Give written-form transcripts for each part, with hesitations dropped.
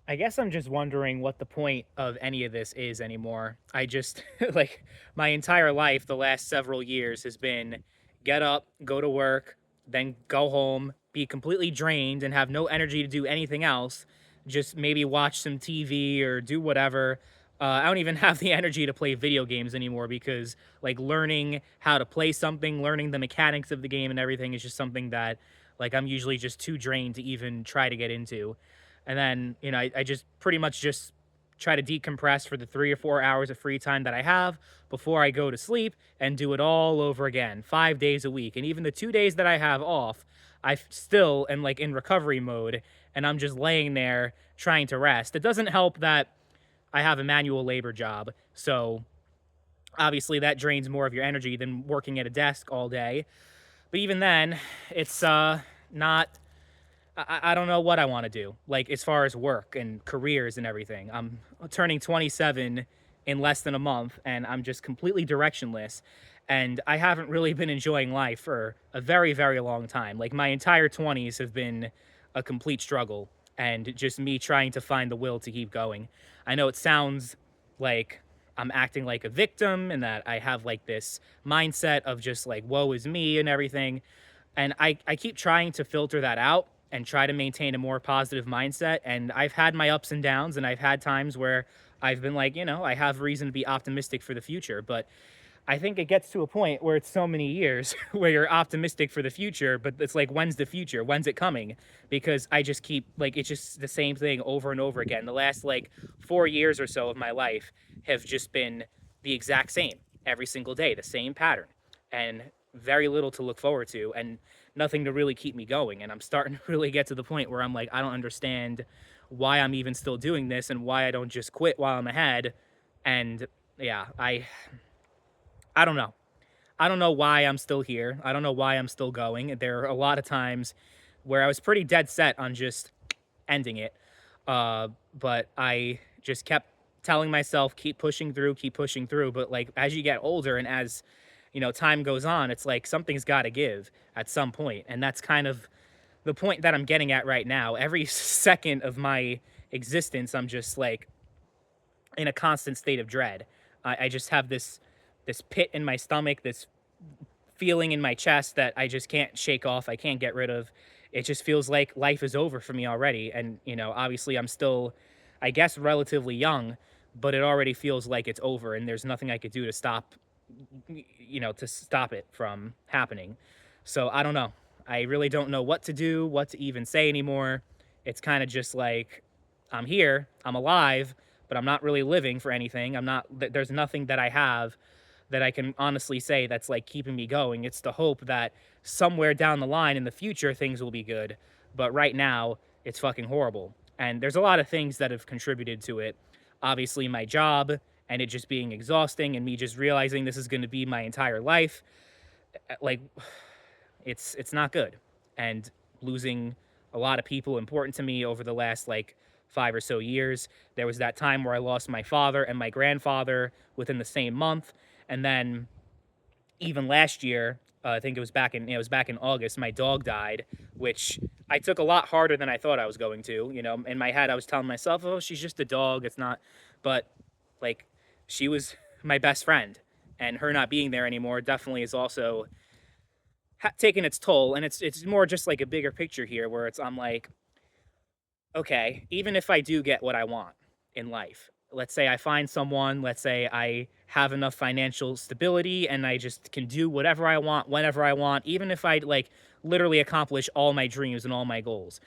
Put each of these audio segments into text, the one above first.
I guess I'm just wondering what the point of any of this is anymore. I just like my entire life, the last several years has been get up, go to work, then go home, be completely drained and have no energy to do anything else. Just maybe watch some TV or do whatever. I don't even have the energy to play video games anymore because like learning how to play something, learning the mechanics of the game and everything is just something that like I'm usually just too drained to even try to get into. And then, I just pretty much just try to decompress for the 3 or 4 hours of free time that I have before I go to sleep and do it all over again 5 days a week. And even the 2 days that I have off, still am like in recovery mode and I'm just laying there trying to rest. It doesn't help that I have a manual labor job. So obviously that drains more of your energy than working at a desk all day. But even then, it's not I don't know what I want to do, like as far as work and careers and everything. I'm turning 27 in less than a month, and I'm just completely directionless. And I haven't really been enjoying life for a very, very long time. Like my entire 20s have been a complete struggle, and just me trying to find the will to keep going. I know it sounds like I'm acting like a victim and that I have like this mindset of just like, woe is me and everything. And I keep trying to filter that out and try to maintain a more positive mindset. And I've had my ups and downs, and I've had times where I've been like, I have reason to be optimistic for the future. But I think it gets to a point where it's so many years where you're optimistic for the future, but it's like, when's the future? When's it coming? Because I just keep like, it's just the same thing over and over again. The last like 4 years or so of my life have just been the exact same every single day, the same pattern, and very little to look forward to and nothing to really keep me going. And I'm starting to really get to the point where I'm like, I don't understand why I'm even still doing this and why I don't just quit while I'm ahead. And yeah, I don't know. I don't know why I'm still here. I don't know why I'm still going. There are a lot of times where I was pretty dead set on just ending it. But I just kept telling myself, keep pushing through, keep pushing through. But like as you get older and as time goes on, it's like something's got to give at some point. And that's kind of the point that I'm getting at right now. Every second of my existence, I'm just like in a constant state of dread. I just have this pit in my stomach, this feeling in my chest that I just can't shake off. I can't get rid of. It just feels like life is over for me already. And obviously, I'm still, I guess, relatively young, but it already feels like it's over, and there's nothing I could do to stop, to stop it from happening. So I don't know. I really don't know what to do, what to even say anymore. It's kind of just like I'm here, I'm alive, but I'm not really living for anything. There's nothing that I have that I can honestly say that's like keeping me going. It's the hope that somewhere down the line in the future things will be good. But right now, it's fucking horrible. And there's a lot of things that have contributed to it. Obviously, my job and it just being exhausting and me just realizing this is going to be my entire life. Like it's not good. And losing a lot of people important to me over the last like 5 or so years. There was that time where I lost my father and my grandfather within the same month, and then even last year, I think it was back in August, my dog died, which I took a lot harder than I thought I was going to. In my head, I was telling myself, "Oh, she's just a dog. It's not," but like she was my best friend, and her not being there anymore definitely is also taken its toll. And it's more just like a bigger picture here, where I'm like, okay, even if I do get what I want in life, let's say I find someone, let's say I have enough financial stability and I just can do whatever I want, whenever I want, even if I like literally accomplish all my dreams and all my goals,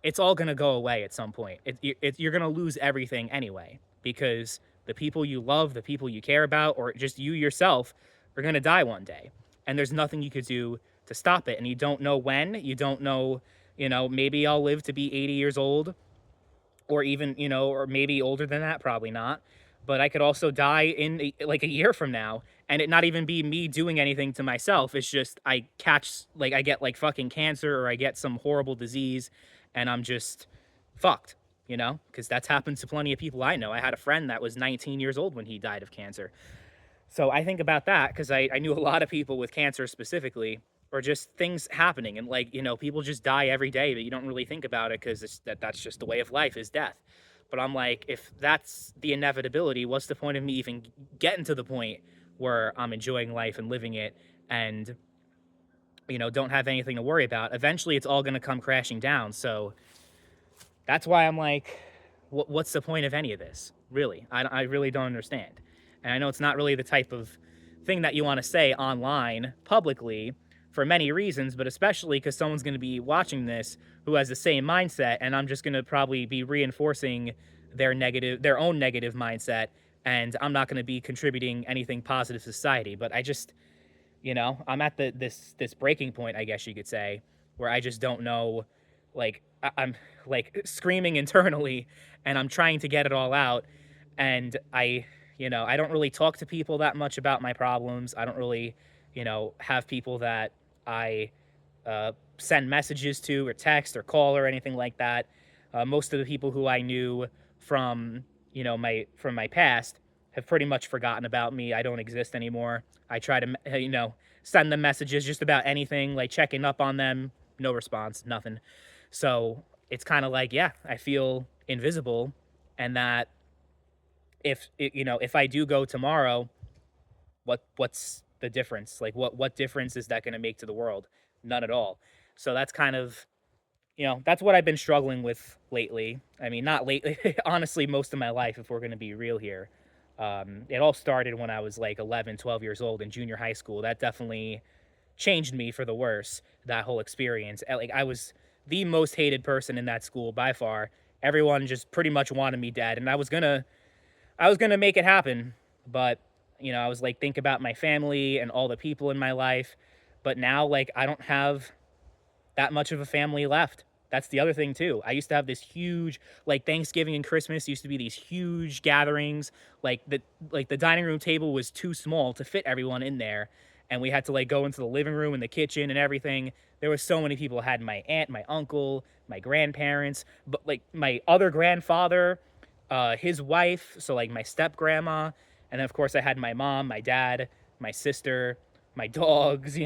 it's all going to go away at some point. You're going to lose everything anyway because the people you love, the people you care about, or just you yourself are going to die one day. And there's nothing you could do to stop it. And you don't know when, you don't know, maybe I'll live to be 80 years old or even, or maybe older than that, probably not. But I could also die in like a year from now and it not even be me doing anything to myself. It's just I get like fucking cancer or I get some horrible disease and I'm just fucked, because that's happened to plenty of people I know. I had a friend that was 19 years old when he died of cancer. So I think about that because I knew a lot of people with cancer specifically. or just things happening, and like, people just die every day, but you don't really think about it because that's just the way of life, is death. But I'm like, if that's the inevitability, what's the point of me even getting to the point where I'm enjoying life and living it, and don't have anything to worry about? Eventually it's all going to come crashing down. So that's why I'm like, what's the point of any of this, really? I really don't understand. And I know it's not really the type of thing that you want to say online publicly, for many reasons, but especially because someone's going to be watching this who has the same mindset, and I'm just going to probably be reinforcing their own negative mindset, and I'm not going to be contributing anything positive to society. But I just, I'm at this breaking point, I guess you could say, where I just don't know. Like, I'm like screaming internally, and I'm trying to get it all out. And I don't really talk to people that much about my problems. I don't really, have people that I send messages to, or text, or call, or anything like that. Most of the people who I knew from, my past have pretty much forgotten about me. I don't exist anymore. I try to, send them messages just about anything, like checking up on them. No response, nothing. So it's kind of like, yeah, I feel invisible, and that if I do go tomorrow, what's the difference? Like, what difference is that going to make to the world? None at all. So that's kind of, that's what I've been struggling with lately. I mean, not lately, honestly, most of my life, if we're going to be real here. It all started when I was like 11, 12 years old in junior high school. That definitely changed me for the worse, that whole experience. Like, I was the most hated person in that school by far. Everyone just pretty much wanted me dead, and I was gonna make it happen. But I was like, think about my family and all the people in my life. But now, like, I don't have that much of a family left. That's the other thing too. I used to have this huge, like, Thanksgiving and Christmas used to be these huge gatherings. Like the dining room table was too small to fit everyone in there, and we had to like go into the living room and the kitchen and everything. There was so many people. I had my aunt, my uncle, my grandparents, but like my other grandfather, his wife, so like my step grandma, and then of course I had my mom, my dad, my sister, my dogs,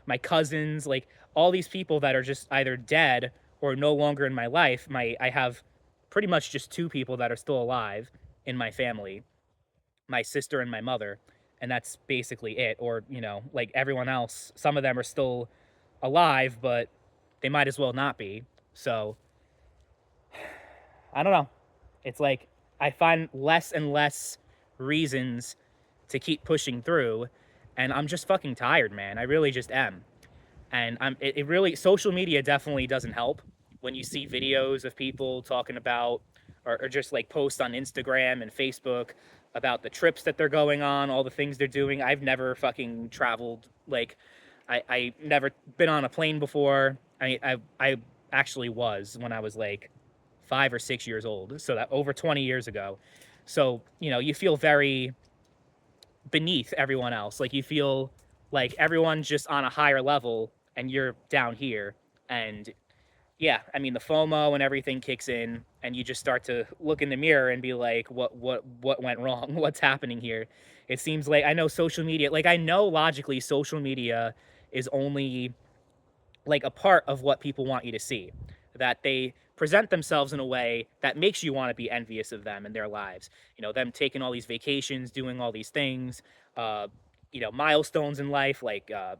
my cousins, like all these people that are just either dead or no longer in my life. I have pretty much just two people that are still alive in my family, my sister and my mother, and that's basically it. Or, like everyone else, some of them are still alive, but they might as well not be. So, I don't know. It's like I find less and less reasons to keep pushing through, and I'm just fucking tired, man. I really just am. And it really, social media definitely doesn't help when you see videos of people talking about, or just like posts on Instagram and Facebook about the trips that they're going on, all the things they're doing. I've never fucking traveled. Like, I never been on a plane before. I actually was when I was like 5 or 6 years old, so that over 20 years ago. So you feel very beneath everyone else. Like, you feel like everyone's just on a higher level and you're down here. And yeah, I mean, the FOMO and everything kicks in, and you just start to look in the mirror and be like, what went wrong? What's happening here? It seems like, I know social media, like, I know logically social media is only like a part of what people want you to see, that they present themselves in a way that makes you want to be envious of them and their lives. Them taking all these vacations, doing all these things, uh, milestones in life, like there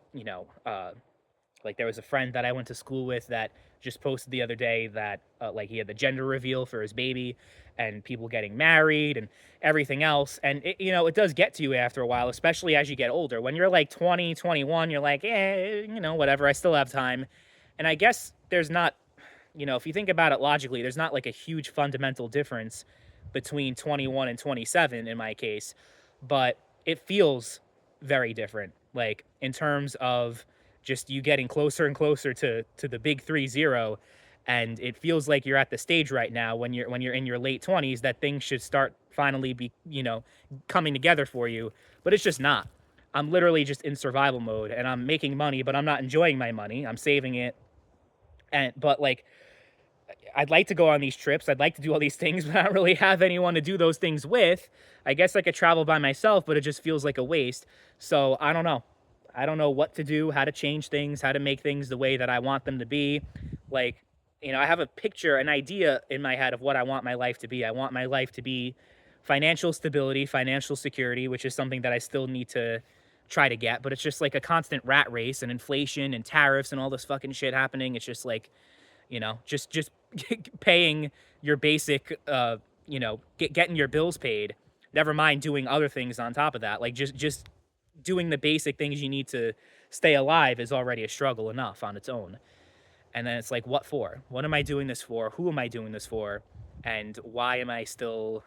was a friend that I went to school with that just posted the other day that like he had the gender reveal for his baby, and people getting married and everything else. And it does get to you after a while, especially as you get older. When you're like 20, 21, you're like, whatever, I still have time. And I guess there's not, if you think about it logically, there's not like a huge fundamental difference between 21 and 27 in my case, but it feels very different, like in terms of just you getting closer and closer to the big 3-0. And it feels like you're at the stage right now when you're in your late 20s that things should start finally be, coming together for you, but it's just not. I'm literally just in survival mode, and I'm making money, but I'm not enjoying my money. I'm saving it. But like, I'd like to go on these trips. I'd like to do all these things, but I don't really have anyone to do those things with. I guess I could travel by myself, but it just feels like a waste. So I don't know. I don't know what to do, how to change things, how to make things the way that I want them to be. Like, I have a picture, an idea in my head of what I want my life to be. I want my life to be financial stability, financial security, which is something that I still need to try to get, but it's just like a constant rat race and inflation and tariffs and all this fucking shit happening. It's just like, just paying your basic getting your bills paid, never mind doing other things on top of that. Like just doing the basic things you need to stay alive is already a struggle enough on its own. And then it's like, what for? What am I doing this for? Who am I doing this for? And why am I still,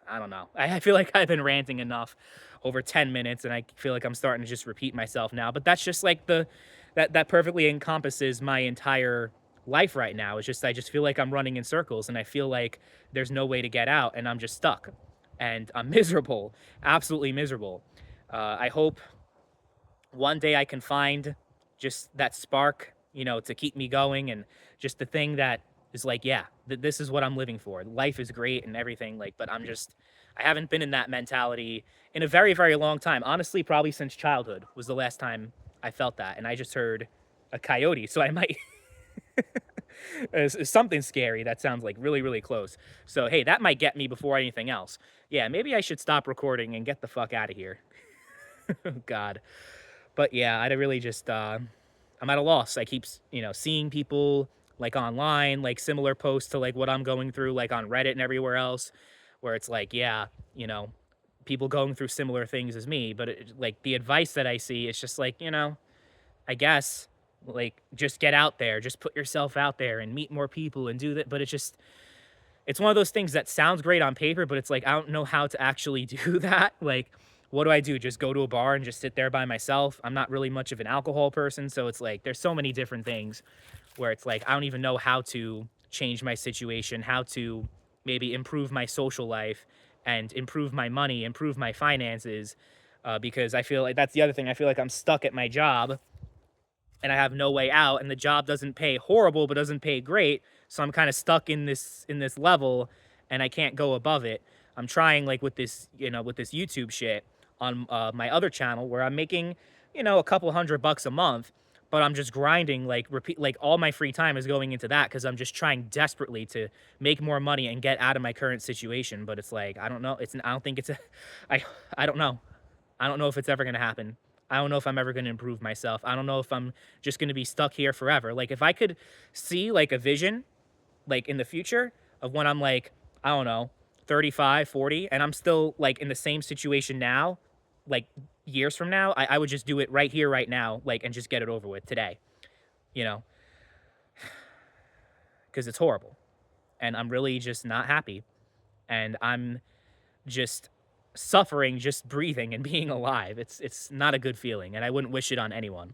I don't know. I feel like I've been ranting enough over 10 minutes, and I feel like I'm starting to just repeat myself now. But that's just like that perfectly encompasses my entire life right now. It's just, I just feel like I'm running in circles, and I feel like there's no way to get out, and I'm just stuck. And I'm miserable, absolutely miserable. I hope one day I can find just that spark, to keep me going, and just the thing that is like, yeah, this is what I'm living for. Life is great and everything, like, but I haven't been in that mentality in a very, very long time. Honestly, probably since childhood was the last time I felt that. And I just heard a coyote, so I might it's something scary that sounds like really, really close. So hey, that might get me before anything else. Yeah, maybe I should stop recording and get the fuck out of here. God. But yeah, I really just I'm at a loss. I keep seeing people like online, like similar posts to like what I'm going through, like on Reddit and everywhere else, where it's like, yeah, people going through similar things as me. But like the advice that I see is just like, I guess like just get out there, just put yourself out there and meet more people and do that. But it's one of those things that sounds great on paper, but it's like, I don't know how to actually do that. Like, what do I do? Just go to a bar and just sit there by myself? I'm not really much of an alcohol person. So it's like, there's so many different things where it's like, I don't even know how to change my situation, how to maybe improve my social life and improve my money, improve my finances. Because I feel like that's the other thing. I feel like I'm stuck at my job and I have no way out, and the job doesn't pay horrible but doesn't pay great, so I'm kind of stuck in this level and I can't go above it. I'm trying like with this, with this YouTube shit on my other channel where I'm making, a couple $100 a month, but I'm just grinding like repeat, like all my free time is going into that cuz I'm just trying desperately to make more money and get out of my current situation, but it's like I don't know, I don't think it's a I I don't know. I don't know if it's ever going to happen. I don't know if I'm ever going to improve myself. I don't know if I'm just going to be stuck here forever. Like if I could see like a vision like in the future of when I'm like, I don't know, 35, 40, and I'm still like in the same situation now, like years from now, I would just do it right here, right now, like, and just get it over with today, you know, because it's horrible. And I'm really just not happy. And I'm just suffering, just breathing and being alive. It's not a good feeling, and I wouldn't wish it on anyone.